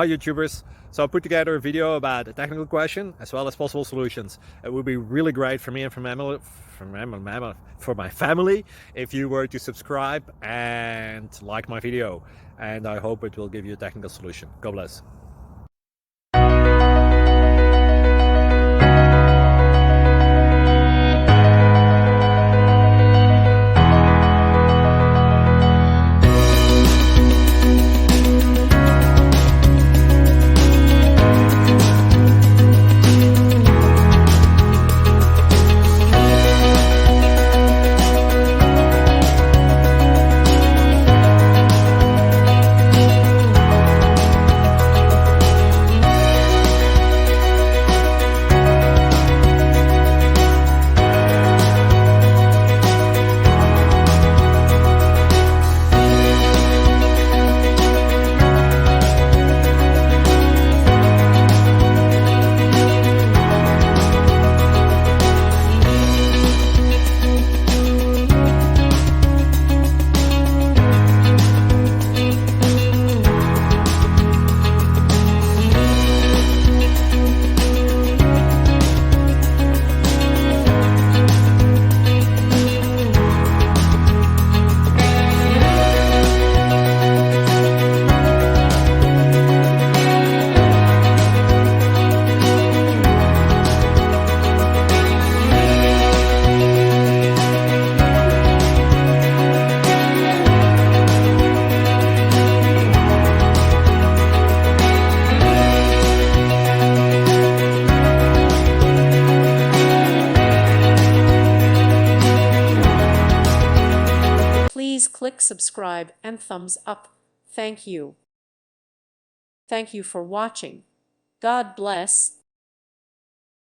Hi YouTubers. So I put together a video about a technical question as well as possible solutions. It would be really great for me and for my family if you were to subscribe and like my video. And I hope it will give you a technical solution. God bless. Please click subscribe and thumbs up. Thank you. Thank you for watching. God bless.